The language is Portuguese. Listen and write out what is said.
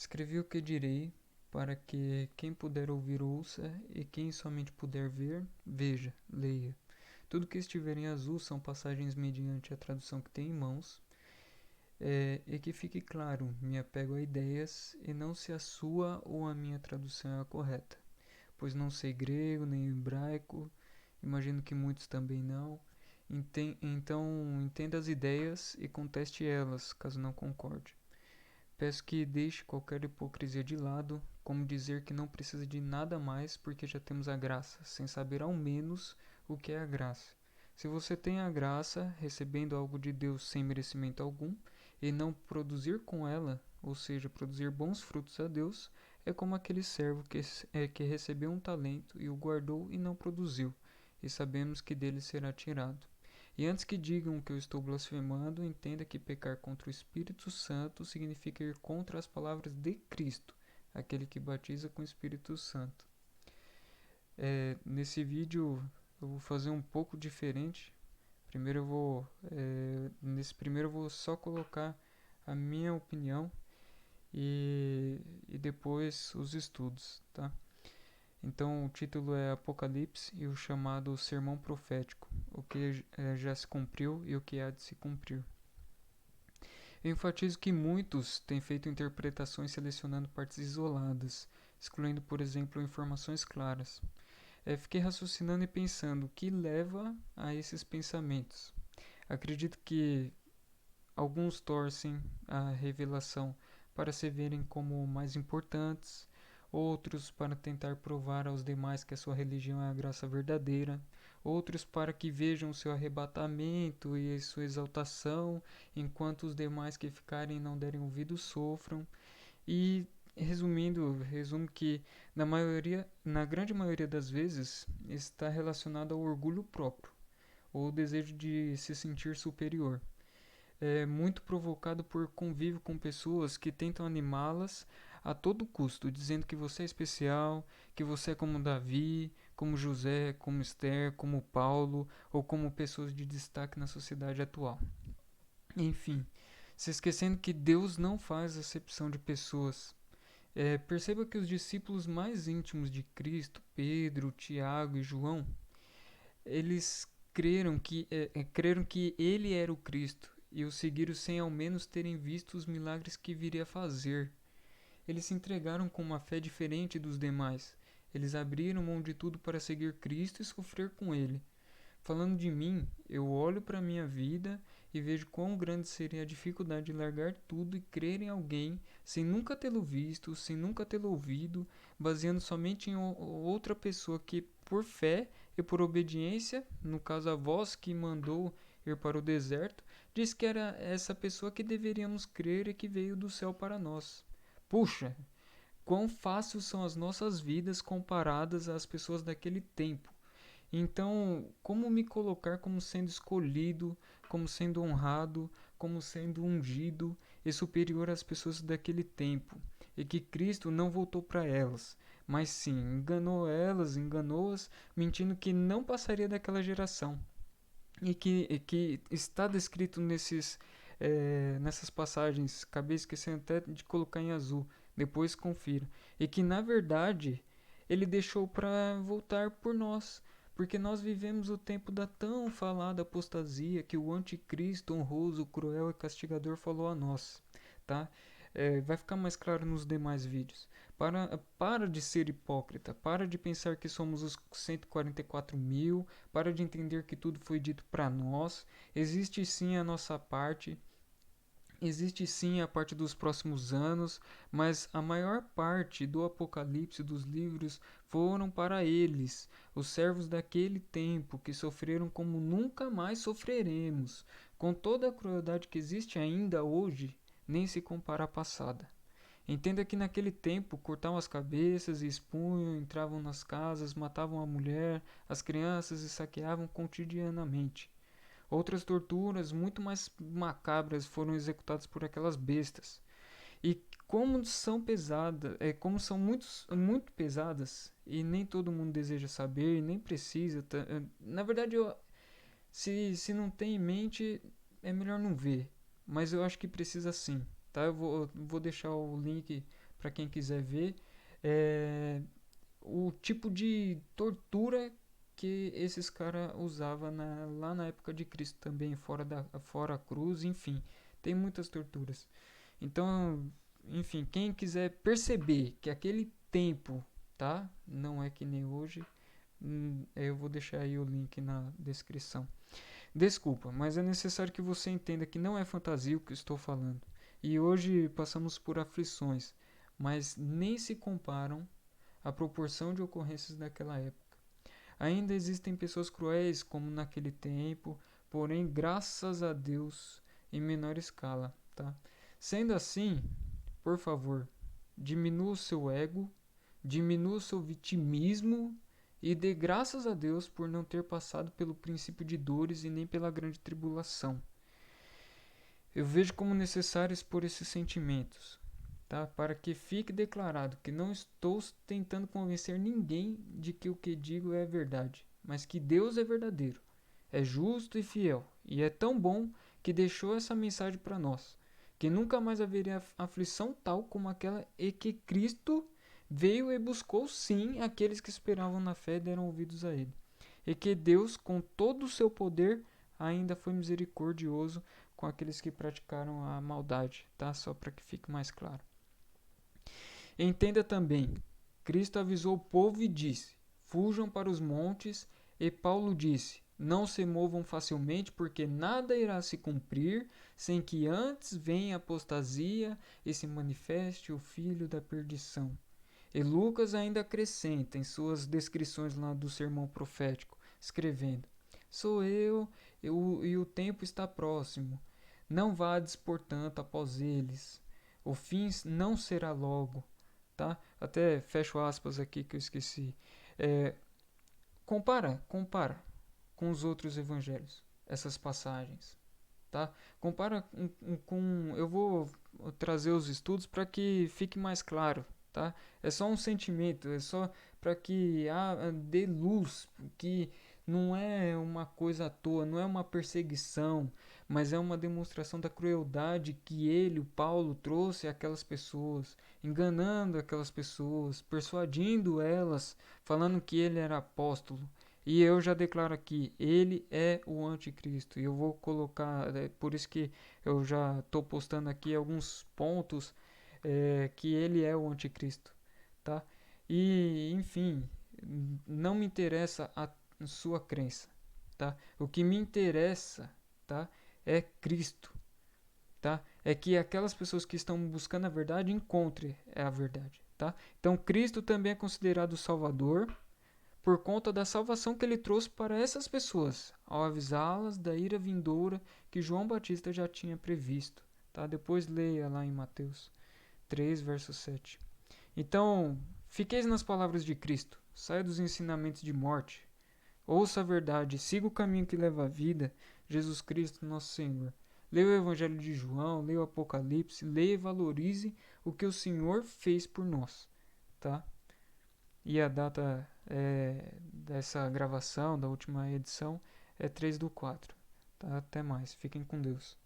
Escrevi o que direi, para que quem puder ouvir ouça, e quem somente puder ver, veja, leia. Tudo que estiver em azul são passagens mediante a tradução que tenho em mãos, e que fique claro, me apego a ideias, e não se a sua ou a minha tradução é a correta, pois não sei grego nem hebraico, imagino que muitos também não. Então entenda as ideias e conteste elas, caso não concorde. Peço que deixe qualquer hipocrisia de lado, como dizer que não precisa de nada mais porque já temos a graça, sem saber ao menos o que é a graça. Se você tem a graça, recebendo algo de Deus sem merecimento algum, e não produzir com ela, ou seja, produzir bons frutos a Deus, é como aquele servo que recebeu um talento e o guardou e não produziu, e sabemos que dele será tirado. E antes que digam que eu estou blasfemando, entenda que pecar contra o Espírito Santo significa ir contra as palavras de Cristo, aquele que batiza com o Espírito Santo. Nesse vídeo eu vou fazer um pouco diferente. Nesse primeiro eu vou só colocar a minha opinião e depois os estudos, tá? Então o título é Apocalipse e o chamado Sermão Profético, o que já se cumpriu e o que há de se cumprir. Eu enfatizo que muitos têm feito interpretações selecionando partes isoladas, excluindo, por exemplo, informações claras. Fiquei raciocinando e pensando o que leva a esses pensamentos. Acredito que alguns torcem a revelação para se verem como mais importantes, outros para tentar provar aos demais que a sua religião é a graça verdadeira, outros para que vejam seu arrebatamento e sua exaltação, enquanto os demais que ficarem e não derem ouvido sofram. E resumo que na grande maioria das vezes está relacionado ao orgulho próprio, ou o desejo de se sentir superior. É muito provocado por convívio com pessoas que tentam animá-las a todo custo, dizendo que você é especial, que você é como Davi, como José, como Esther, como Paulo ou como pessoas de destaque na sociedade atual. Enfim, se esquecendo que Deus não faz acepção de pessoas. Perceba que os discípulos mais íntimos de Cristo, Pedro, Tiago e João, eles creram que ele era o Cristo e o seguiram sem ao menos terem visto os milagres que viria a fazer. Eles se entregaram com uma fé diferente dos demais. Eles abriram mão de tudo para seguir Cristo e sofrer com ele. Falando de mim, eu olho para minha vida e vejo quão grande seria a dificuldade de largar tudo e crer em alguém sem nunca tê-lo visto, sem nunca tê-lo ouvido, baseando somente em outra pessoa que, por fé e por obediência, no caso a voz que mandou ir para o deserto, diz que era essa pessoa que deveríamos crer e que veio do céu para nós. Puxa, quão fáceis são as nossas vidas comparadas às pessoas daquele tempo. Então, como me colocar como sendo escolhido, como sendo honrado, como sendo ungido e superior às pessoas daquele tempo? E que Cristo não voltou para elas, mas sim enganou-as, mentindo que não passaria daquela geração. E que está descrito nessas passagens, acabei esquecendo até de colocar em azul, depois confira. E que na verdade ele deixou para voltar por nós, porque nós vivemos o tempo da tão falada apostasia que o anticristo honroso, cruel e castigador falou a nós, tá? Vai ficar mais claro nos demais vídeos. Para de ser hipócrita, para de pensar que somos os 144 mil, para de entender que tudo foi dito para nós. Existe sim a nossa parte, existe sim a parte dos próximos anos, mas a maior parte do Apocalipse dos livros foram para eles, os servos daquele tempo que sofreram como nunca mais sofreremos, com toda a crueldade que existe ainda hoje, nem se compara à passada. Entenda que naquele tempo cortavam as cabeças e expunham, entravam nas casas, matavam a mulher, as crianças e saqueavam cotidianamente. Outras torturas muito mais macabras foram executadas por aquelas bestas. E como são muito pesadas e nem todo mundo deseja saber, nem precisa. Na verdade, se não tem em mente, é melhor não ver. Mas eu acho que precisa sim, tá? Eu vou deixar o link para quem quiser ver, é, o tipo de tortura que esses caras usavam lá na época de Cristo também, fora a cruz, enfim, tem muitas torturas. Então, enfim, quem quiser perceber que aquele tempo, tá? Não é que nem hoje, eu vou deixar aí o link na descrição. Desculpa, mas é necessário que você entenda que não é fantasia o que eu estou falando. E hoje passamos por aflições, mas nem se comparam à proporção de ocorrências daquela época. Ainda existem pessoas cruéis como naquele tempo, porém, graças a Deus, em menor escala, tá? Sendo assim, por favor, diminua o seu ego, diminua o seu vitimismo e dê graças a Deus por não ter passado pelo princípio de dores e nem pela grande tribulação. Eu vejo como necessário expor esses sentimentos, tá? Para que fique declarado que não estou tentando convencer ninguém de que o que digo é verdade, mas que Deus é verdadeiro, é justo e fiel, e é tão bom que deixou essa mensagem para nós, que nunca mais haveria aflição tal como aquela e que Cristo veio e buscou sim aqueles que esperavam na fé e deram ouvidos a ele. E que Deus, com todo o seu poder, ainda foi misericordioso com aqueles que praticaram a maldade, tá? Só para que fique mais claro. Entenda também, Cristo avisou o povo e disse: fujam para os montes, e Paulo disse: não se movam facilmente, porque nada irá se cumprir sem que antes venha a apostasia e se manifeste o filho da perdição. E Lucas ainda acrescenta em suas descrições lá do sermão profético, escrevendo: sou e o tempo está próximo. Não vades, portanto, após eles. O fim não será logo. Tá? Até fecho aspas aqui que eu esqueci. É, compara com os outros evangelhos, essas passagens. Tá? Compara com. Eu vou trazer os estudos para que fique mais claro. Tá? É só um sentimento, é só para que dê luz, que não é uma coisa à toa, não é uma perseguição, mas é uma demonstração da crueldade que ele, o Paulo, trouxe àquelas pessoas, enganando aquelas pessoas, persuadindo elas, falando que ele era apóstolo. E eu já declaro aqui, ele é o anticristo. E eu vou colocar, por isso que eu já estou postando aqui alguns pontos que ele é o anticristo, tá? E, enfim, não me interessa a sua crença, tá? O que me interessa, tá, é Cristo, tá? É que aquelas pessoas que estão buscando a verdade encontrem a verdade, tá? Então Cristo também é considerado o Salvador por conta da salvação que ele trouxe para essas pessoas, ao avisá-las da ira vindoura que João Batista já tinha previsto, tá? Depois leia lá em Mateus 3, verso 7. Então, fiqueis nas palavras de Cristo, saia dos ensinamentos de morte, ouça a verdade, siga o caminho que leva à vida, Jesus Cristo, nosso Senhor. Leia o Evangelho de João, leia o Apocalipse, leia e valorize o que o Senhor fez por nós, tá? E a data dessa gravação, da última edição, é 3/4. Tá? Até mais. Fiquem com Deus.